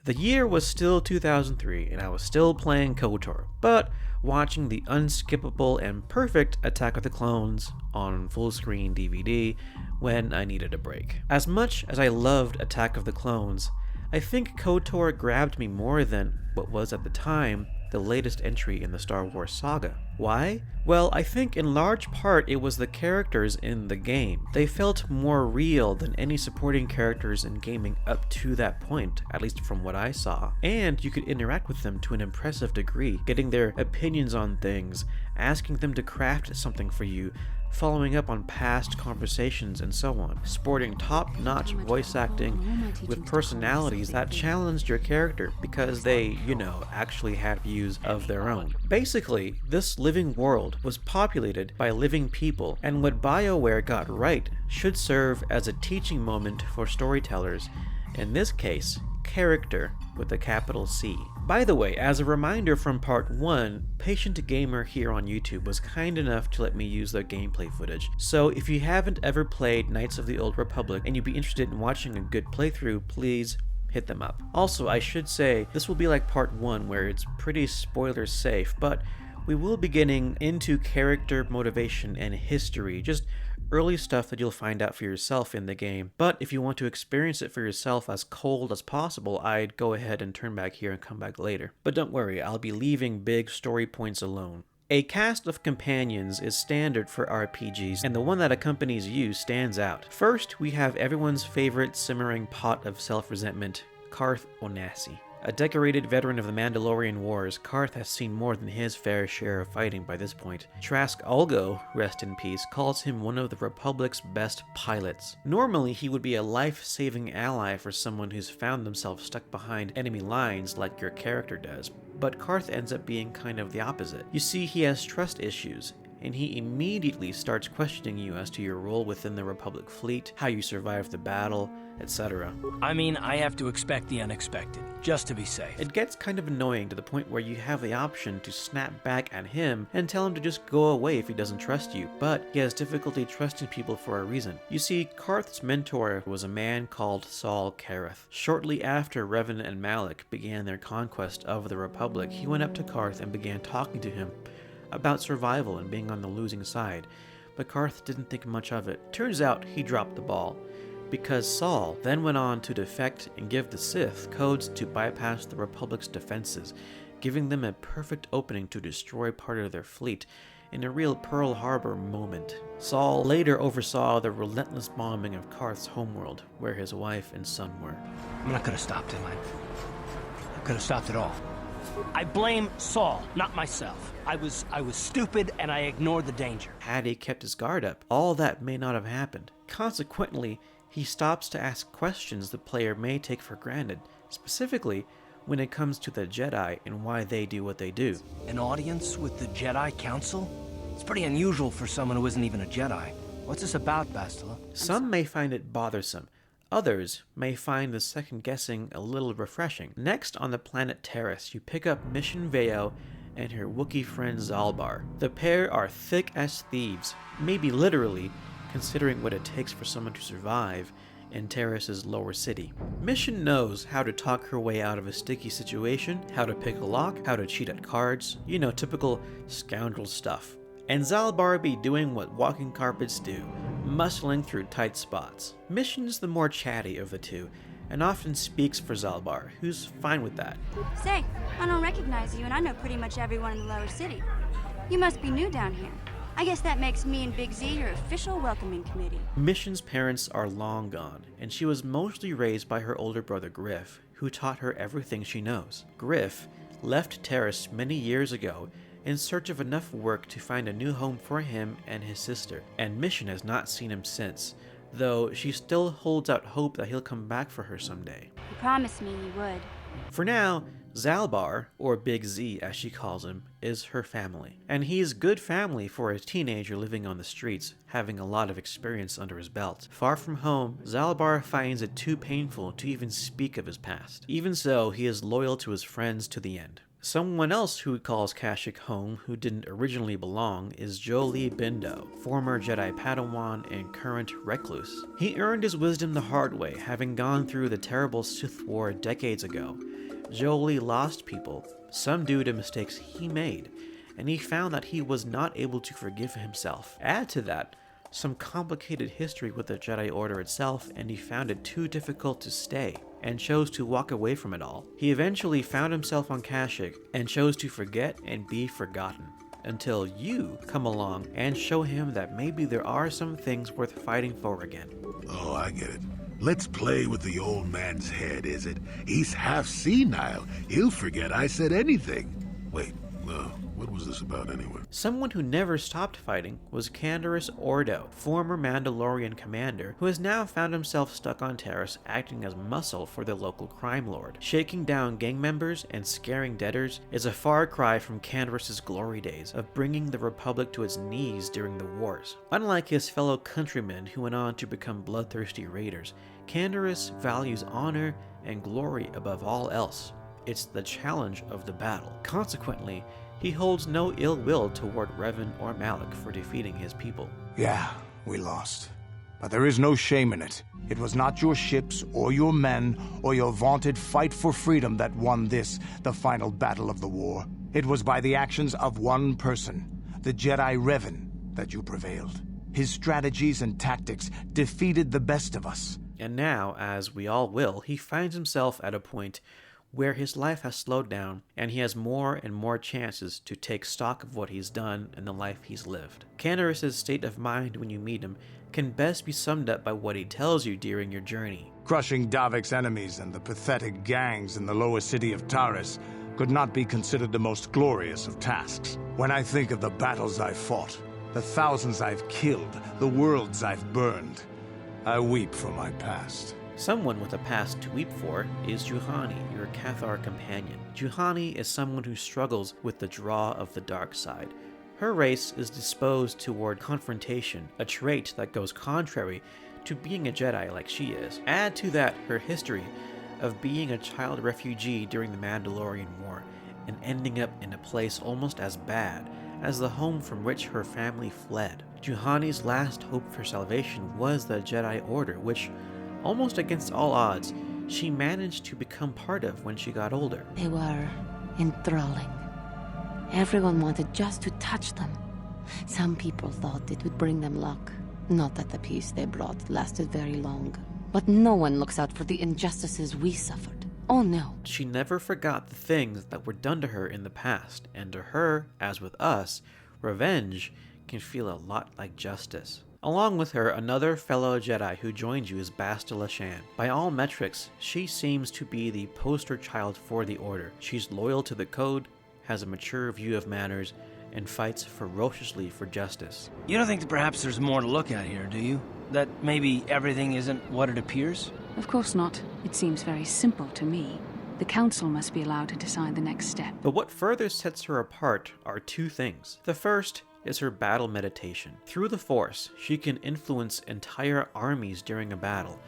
The year was still 2003 and I was still playing KOTOR, but watching the unskippable and perfect Attack of the Clones on full screen DVD when I needed a break. As much as I loved Attack of the Clones, I think KOTOR grabbed me more than what was at the time the latest entry in the Star Wars saga. Why? Well, I think in large part it was the characters in the game. They felt more real than any supporting characters in gaming up to that point, at least from what I saw. And you could interact with them to an impressive degree, getting their opinions on things, asking them to craft something for you, following up on past conversations, and so on. Sporting top-notch voice acting with personalities that challenged your character because they, actually had views of their own. Basically, this living world was populated by living people, and what BioWare got right should serve as a teaching moment for storytellers, in this case, character with a capital C. By the way, as a reminder from part 1, Patient Gamer here on YouTube was kind enough to let me use their gameplay footage. So if you haven't ever played Knights of the Old Republic and you'd be interested in watching a good playthrough, please hit them up. Also, I should say, this will be like part 1 where it's pretty spoiler safe, but we will be getting into character motivation and history, just early stuff that you'll find out for yourself in the game. But if you want to experience it for yourself as cold as possible, I'd go ahead and turn back here and come back later. But don't worry, I'll be leaving big story points alone. A cast of companions is standard for RPGs, and the one that accompanies you stands out. First, we have everyone's favorite simmering pot of self-resentment, Carth Onasi. A decorated veteran of the Mandalorian Wars, Carth has seen more than his fair share of fighting by this point. Trask Ulgo, rest in peace, calls him one of the Republic's best pilots. Normally, he would be a life-saving ally for someone who's found themselves stuck behind enemy lines like your character does, but Carth ends up being kind of the opposite. You see, he has trust issues, and he immediately starts questioning you as to your role within the Republic fleet, how you survived the battle, etc. I mean, I have to expect the unexpected, just to be safe. It gets kind of annoying to the point where you have the option to snap back at him and tell him to just go away if he doesn't trust you, but he has difficulty trusting people for a reason. You see, Carth's mentor was a man called Saul Kareth. Shortly after Revan and Malak began their conquest of the Republic, he went up to Carth and began talking to him about survival and being on the losing side, but Carth didn't think much of it. Turns out he dropped the ball, because Saul then went on to defect and give the Sith codes to bypass the Republic's defenses, giving them a perfect opening to destroy part of their fleet in a real Pearl Harbor moment. Saul later oversaw the relentless bombing of Carth's homeworld, where his wife and son were. I'm not gonna stop, him. I could have stopped it all. I blame Saul, not myself. I was stupid and I ignored the danger. Had he kept his guard up, all that may not have happened. Consequently, he stops to ask questions the player may take for granted, specifically when it comes to the Jedi and why they do what they do. An audience with the Jedi Council? It's pretty unusual for someone who isn't even a Jedi. What's this about, Bastila? Some may find it bothersome. Others may find the second guessing a little refreshing. Next on the planet Terrace, you pick up Mission Veo and her Wookiee friend Zalbar. The pair are thick as thieves, maybe literally, considering what it takes for someone to survive in Terrace's lower city. Mission knows how to talk her way out of a sticky situation, how to pick a lock, how to cheat at cards, typical scoundrel stuff. And Zalbar be doing what walking carpets do, muscling through tight spots. Mission's the more chatty of the two, and often speaks for Zalbar, who's fine with that. Say, I don't recognize you, and I know pretty much everyone in the lower city. You must be new down here. I guess that makes me and Big Z your official welcoming committee. Mission's parents are long gone, and she was mostly raised by her older brother Griff, who taught her everything she knows. Griff left Terrace many years ago in search of enough work to find a new home for him and his sister, and Mission has not seen him since, though she still holds out hope that he'll come back for her someday. You promised me you would. For now, Zalbar, or Big Z as she calls him, is her family. And he's good family for a teenager living on the streets, having a lot of experience under his belt. Far from home, Zalbar finds it too painful to even speak of his past. Even so, he is loyal to his friends to the end. Someone else who calls Kashyyyk home, who didn't originally belong, is Jolee Bindo, former Jedi Padawan and current recluse. He earned his wisdom the hard way, having gone through the terrible Sith War decades ago, Jolie lost people, some due to mistakes he made, and he found that he was not able to forgive himself. Add to that some complicated history with the Jedi Order itself, and he found it too difficult to stay, and chose to walk away from it all. He eventually found himself on Kashyyyk, and chose to forget and be forgotten, until you come along and show him that maybe there are some things worth fighting for again. Oh, I get it. Let's play with the old man's head, is it? He's half senile. He'll forget I said anything. Wait, what was this about anyway? Someone who never stopped fighting was Canderous Ordo, former Mandalorian commander, who has now found himself stuck on Taris acting as muscle for the local crime lord. Shaking down gang members and scaring debtors is a far cry from Canderous's glory days of bringing the Republic to its knees during the wars. Unlike his fellow countrymen who went on to become bloodthirsty raiders, Canderous values honor and glory above all else. It's the challenge of the battle. Consequently, he holds no ill will toward Revan or Malak for defeating his people. Yeah, we lost. But there is no shame in it. It was not your ships, or your men, or your vaunted fight for freedom that won this, the final battle of the war. It was by the actions of one person, the Jedi Revan, that you prevailed. His strategies and tactics defeated the best of us. And now, as we all will, he finds himself at a point where his life has slowed down, and he has more and more chances to take stock of what he's done and the life he's lived. Canderous' state of mind when you meet him can best be summed up by what he tells you during your journey. Crushing Davik's enemies and the pathetic gangs in the lower city of Taris could not be considered the most glorious of tasks. When I think of the battles I've fought, the thousands I've killed, the worlds I've burned, I weep for my past. Someone with a past to weep for is Juhani, your Cathar companion. Juhani is someone who struggles with the draw of the dark side. Her race is disposed toward confrontation, a trait that goes contrary to being a Jedi like she is. Add to that her history of being a child refugee during the Mandalorian War and ending up in a place almost as bad as the home from which her family fled. Juhani's last hope for salvation was the Jedi Order, which, almost against all odds, she managed to become part of when she got older. They were enthralling. Everyone wanted just to touch them. Some people thought it would bring them luck. Not that the peace they brought lasted very long. But no one looks out for the injustices we suffered. Oh no. She never forgot the things that were done to her in the past, and to her, as with us, revenge can feel a lot like justice. Along with her, another fellow Jedi who joins you is Bastila Shan. By all metrics, she seems to be the poster child for the Order. She's loyal to the Code, has a mature view of manners, and fights ferociously for justice. You don't think that perhaps there's more to look at here, do you? That maybe everything isn't what it appears? Of course not. It seems very simple to me. The Council must be allowed to decide the next step. But what further sets her apart are two things. The first is her battle meditation. Through the Force, she can influence entire armies during a battle,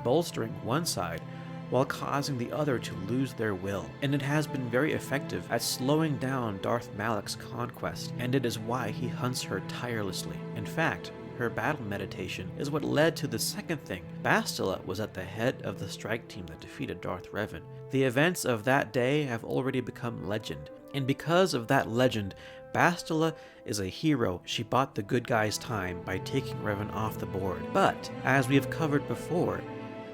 bolstering one side while causing the other to lose their will. And it has been very effective at slowing down Darth Malak's conquest, and it is why he hunts her tirelessly. In fact, her battle meditation is what led to the second thing. Bastila was at the head of the strike team that defeated Darth Revan. The events of that day have already become legend, and because of that legend, Bastila is a hero. She bought the good guys time by taking Revan off the board. But, as we have covered before,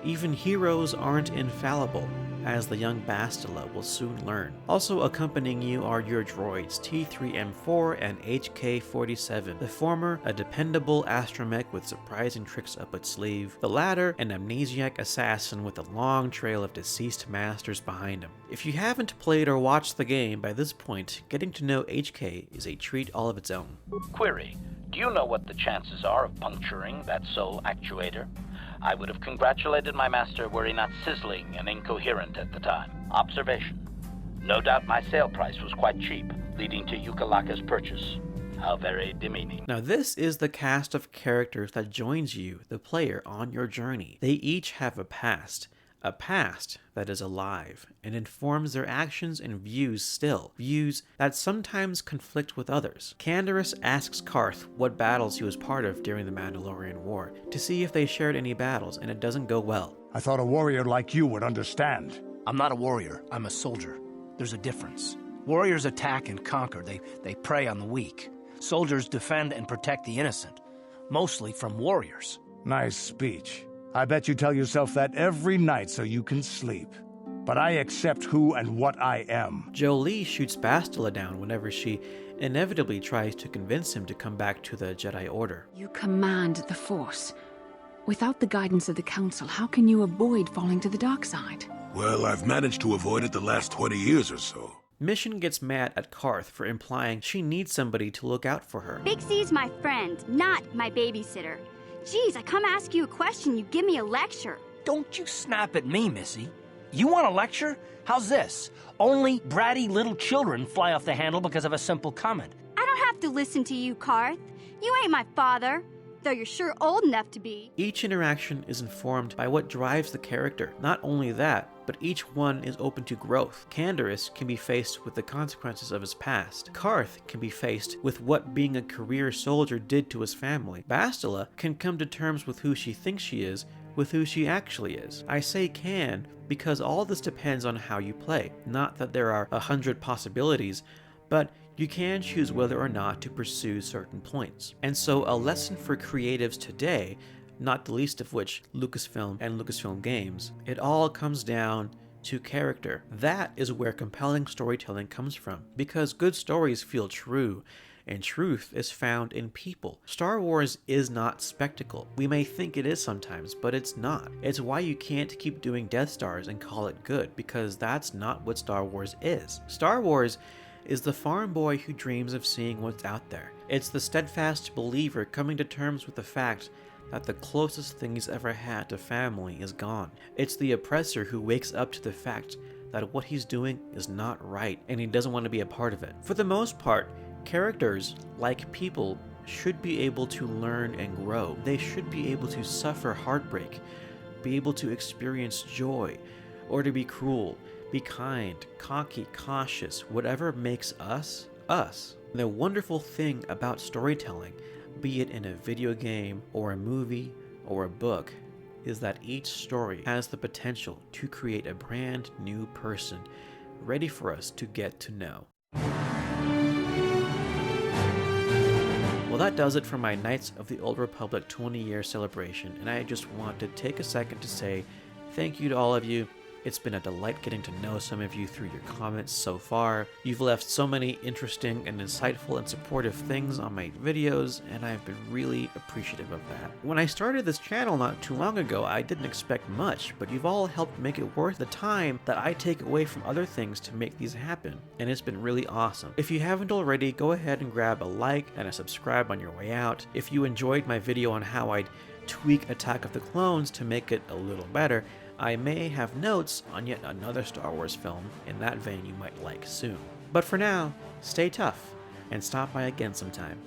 even heroes aren't infallible, as the young Bastila will soon learn. Also accompanying you are your droids T3M4 and HK-47, the former a dependable astromech with surprising tricks up its sleeve, the latter an amnesiac assassin with a long trail of deceased masters behind him. If you haven't played or watched the game by this point, getting to know HK is a treat all of its own. Query: do you know what the chances are of puncturing that soul actuator? I would have congratulated my master were he not sizzling and incoherent at the time. Observation: no doubt my sale price was quite cheap, leading to Yukalaka's purchase. How very demeaning. Now this is the cast of characters that joins you, the player, on your journey. They each have a past that is alive and informs their actions and views still, views that sometimes conflict with others. Canderous asks Karth what battles he was part of during the Mandalorian War, to see if they shared any battles, and it doesn't go well. I thought a warrior like you would understand. I'm not a warrior, I'm a soldier. There's a difference. Warriors attack and conquer, they prey on the weak. Soldiers defend and protect the innocent, mostly from warriors. Nice speech. I bet you tell yourself that every night so you can sleep. But I accept who and what I am. Jolie shoots Bastila down whenever she inevitably tries to convince him to come back to the Jedi Order. You command the Force. Without the guidance of the Council, how can you avoid falling to the dark side? Well, I've managed to avoid it the last 20 years or so. Mission gets mad at Karth for implying she needs somebody to look out for her. Big C's my friend, not my babysitter. Geez, I come ask you a question, you give me a lecture. Don't you snap at me, Missy. You want a lecture? How's this? Only bratty little children fly off the handle because of a simple comment. I don't have to listen to you, Karth. You ain't my father, though you're sure old enough to be. Each interaction is informed by what drives the character. Not only that, but each one is open to growth. Canderous can be faced with the consequences of his past. Karth can be faced with what being a career soldier did to his family. Bastila can come to terms with who she thinks she is, with who she actually is. I say can because all this depends on how you play. Not that there are 100 possibilities, but you can choose whether or not to pursue certain points. And so a lesson for creatives today, not the least of which Lucasfilm and Lucasfilm Games, it all comes down to character. That is where compelling storytelling comes from, because good stories feel true, and truth is found in people. Star Wars is not spectacle. We may think it is sometimes, but it's not. It's why you can't keep doing Death Stars and call it good, because that's not what Star Wars is. Star Wars is the farm boy who dreams of seeing what's out there. It's the steadfast believer coming to terms with the fact that the closest thing he's ever had to family is gone. It's the oppressor who wakes up to the fact that what he's doing is not right and he doesn't want to be a part of it. For the most part, characters, like people, should be able to learn and grow. They should be able to suffer heartbreak, be able to experience joy, or to be cruel, be kind, cocky, cautious, whatever makes us, us. The wonderful thing about storytelling, be it in a video game or a movie or a book, is that each story has the potential to create a brand new person ready for us to get to know. Well, that does it for my Knights of the Old Republic 20-year celebration, and I just want to take a second to say thank you to all of you. It's been a delight getting to know some of you through your comments so far. You've left so many interesting and insightful and supportive things on my videos, and I've been really appreciative of that. When I started this channel not too long ago, I didn't expect much, but you've all helped make it worth the time that I take away from other things to make these happen, and it's been really awesome. If you haven't already, go ahead and grab a like and a subscribe on your way out. If you enjoyed my video on how I'd tweak Attack of the Clones to make it a little better, I may have notes on yet another Star Wars film in that vein you might like soon. But for now, stay tough, and stop by again sometime.